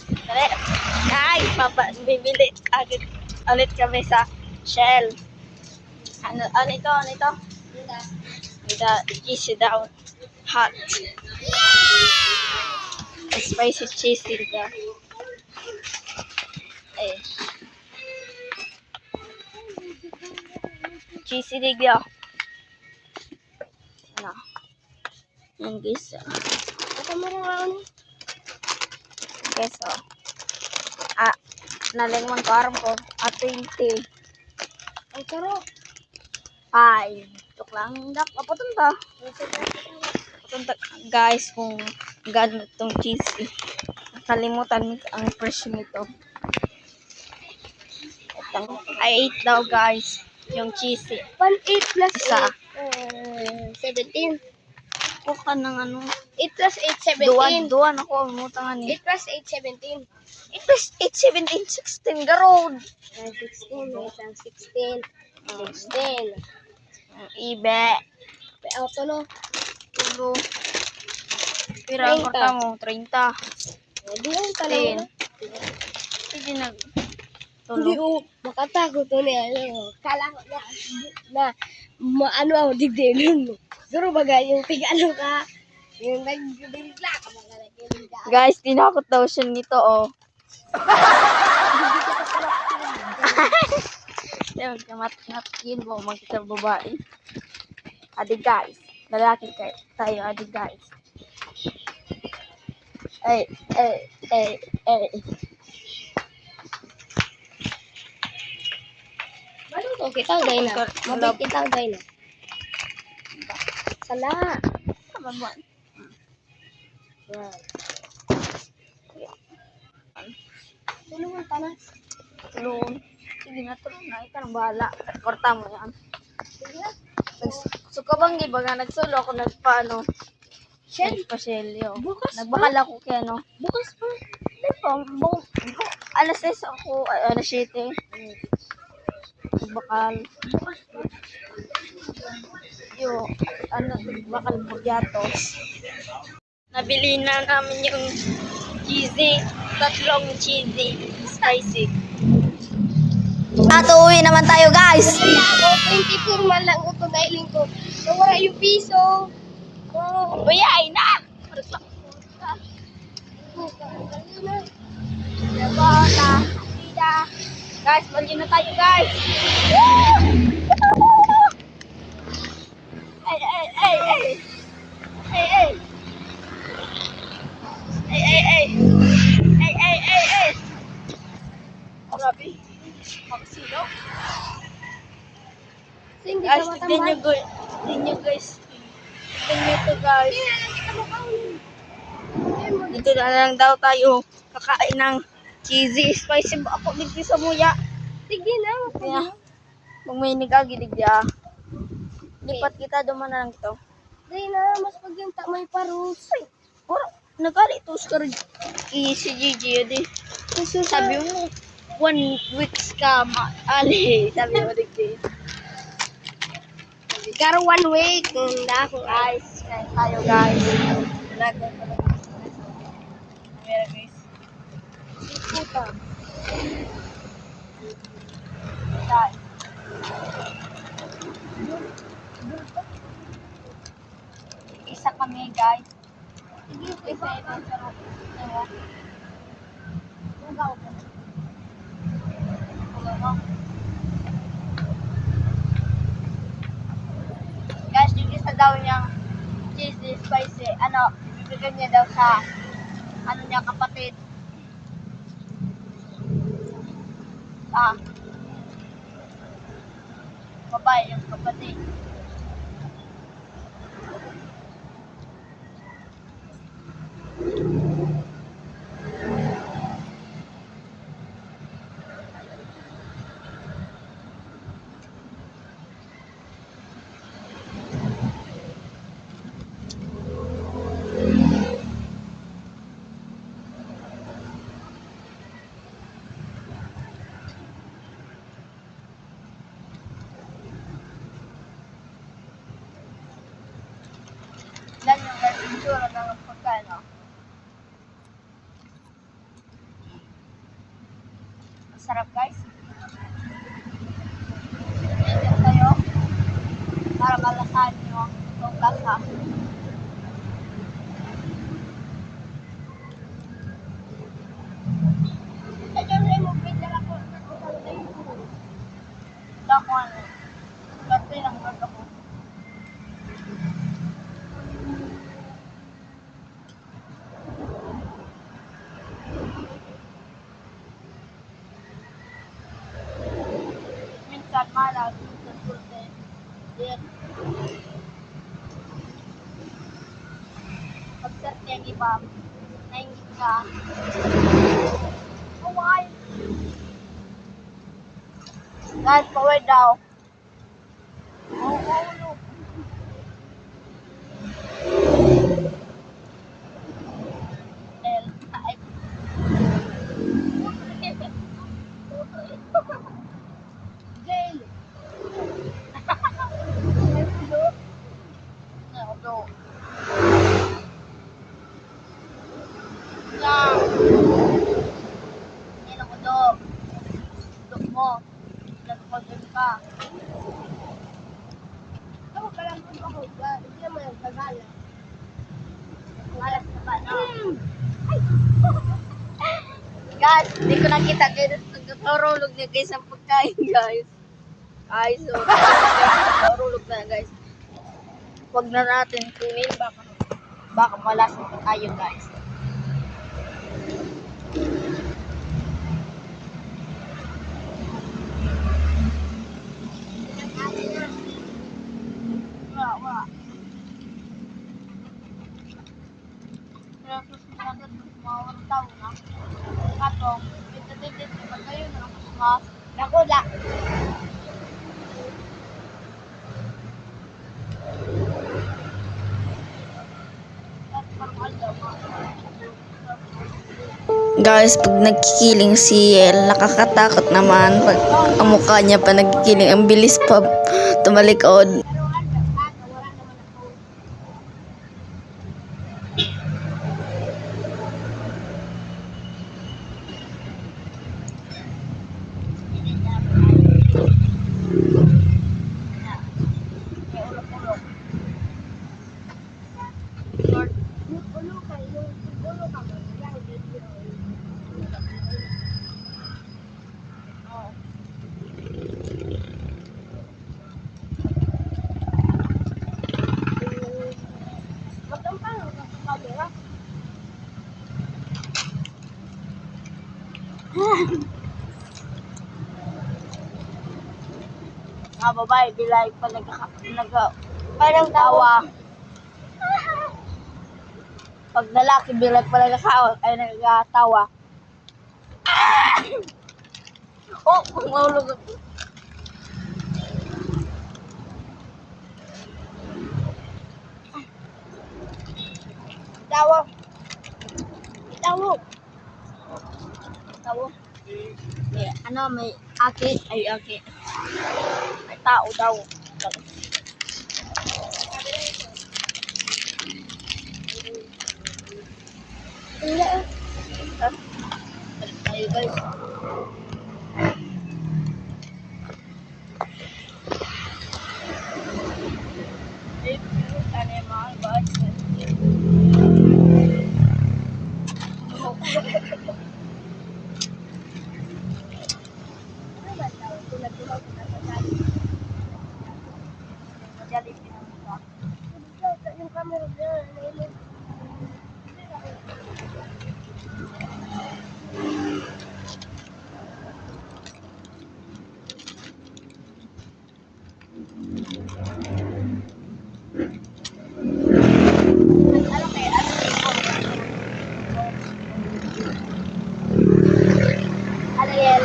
Dali. Guys, bibili agad ulit kami sa Shell. Ano ito? The cheesy down hot. Spicy cheesy ka. Eh. Cheesy digya. Ano? Yan guys. Ito mo rin ako ni. Okay, so. Nalingman ko aram ko. 20. Ang sarap. 5. Tuk lang. Papunta. Papunta guys kung gano'n itong cheesy. Nakalimutan ang presyo nito. Ay 8 daw guys. Yung cheesy. 1.8 plus Isa. 17. Kuka ng ano. 8 plus 8, 17. Duwan ako. Mutangan 8 eh. plus 8, 17. 8 plus 8, 17, 16. Garod. 16. Wait lang, 16. 16. Ibe. Auto no. Puro. Pira ang 30. korta mo. 30. Hindi yung talaga. Hindi nag... Hindi Tulog. makatakot to niya. Kala ko na maano ako digdilin mo. Siguro baga yung tig-ano ka. Yung nag-bigla ka mga nag-bigla. Guys, tinakot daw siya nito, oh. Magkamat-matkin mo, magkita babae. Adi guys, lalaki tayo, adi guys. Ay. Maluto kita gay na. Mabait kita gay na. Sala. Kababuan. Tulungan tanas. Tulungan. Sige na, tulungan na. Ikaw nang bahala. Korta mo yan. Sige na. Suka bang iba nga nagsulo ako nagpaano? Shell. Nagpa-shell yun. Bukas Nagbakal ako kaya no. Bukas pa. Hindi po. Alas 6 ako. Alas 7. Nagbakal. Bukas pa. Yo, bakal bugyatos. Nabili na namin yung cheesy. Tatlong cheesy. Spicy. At uwi naman tayo guys. Ako, 24 man lang ito dahil ko. Nawala yung piso. Uyay na! Labota. Atida. Guys, bali na tayo guys. Ay. Grabe. Magsilo. Guys, tignan nyo guys. Tignan nyo ito guys. Dito na lang daw tayo kakain ng cheesy spicy ako dito sa muya. Tignan na. Kaya, kung may nigagilig ya. Lipat kita, duman na lang ito. Dahil na, mas pagdinta may parus. Ay, puro, nagali ito sa si Gigi yun eh. Sabi mo, 1 weeks ka maali. Sabi mo digdi. Karo 1 week. Na ako Guys, kain tayo guys. Meron guys. puta. Guys. Isa kami guys. Isa ito sa sarap. Ugaw ko. Guys, yung isa daw niyang cheesy spicy, bibigyan niya daw sa niya kapatid. Babae yung kapatid. masarap guys. Ito kayo para malasahan nyo itong lasa. Lakon. Kasi lang ako. Minsan malag, minsan kulte. Yan. Pag-set niya yung iba, naingit ka. Oh, why? Guys, paway daw. Oh, look. El, ay. Jail. Udo. Lang. Yan ang udo. Udo mo. Nagpagod ka. Ako pa lang kung ako. Hindi naman yung tagala. Malas na ba, no? Guys, hindi ko nakita kayo. Nagkakarulog niya guys ang pagkain, guys. Ay, so, nagkakarulog na, guys. Huwag na natin kunin. Baka malas na tayo, guys. Wala. Pero susunod mga 1 taon na. Katong, dito, pag kayo na mas Nakula. Guys, pag nagkikiling si El, nakakatakot naman. Pag ang mukha niya pa nagkikiling, ang bilis pa tumalikod. Ulo ka, yung ulo ka mo. Yung video. Magkampang ako sa camera. Mga babae, bilay pa Parang tawa. Pag lalaki, bilay pa nagkakawa, ay nagkatawa. Oh, mahulog ako. tawa. Tawo. Tawo. May aki. Ay, aki. May tao daw. Hindi. Tayo guys. Ano yung mga guys? Yung camera niya. Ano kaya? Ano yan?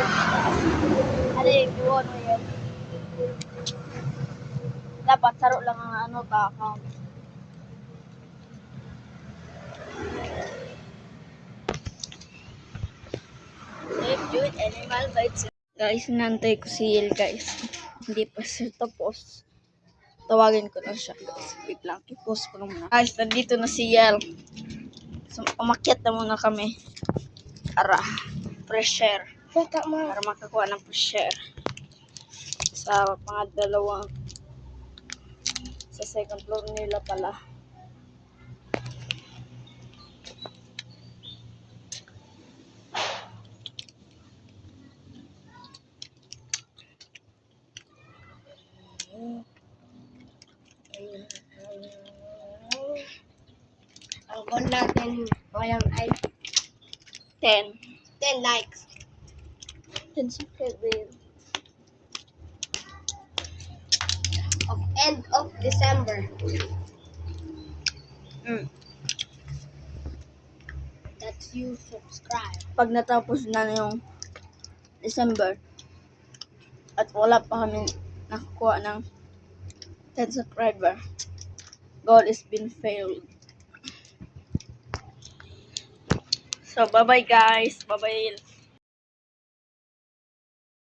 Ano yan? Iwan mo yan. Dapat saro lang ang ano ka account. Cute animal bites. Guys, nantay ko si El, guys. Hindi pa siya tapos. Tawagin ko na siya, guys. Wait lang, i-post ko muna. Guys, nandito na si El. So, umakyat na muna kami. Para, fresh air. Bata ma. para makakuha ng share sa pangadalawang sa second floor nila pala. Ang goal natin walang ay 10 10 likes. 10 subscribers. Of end of December. That you subscribe. Pag natapos na yung December at wala pa kami nakakuha ng 10 subscriber, goal is been failed. So, bye-bye guys. Bye-bye.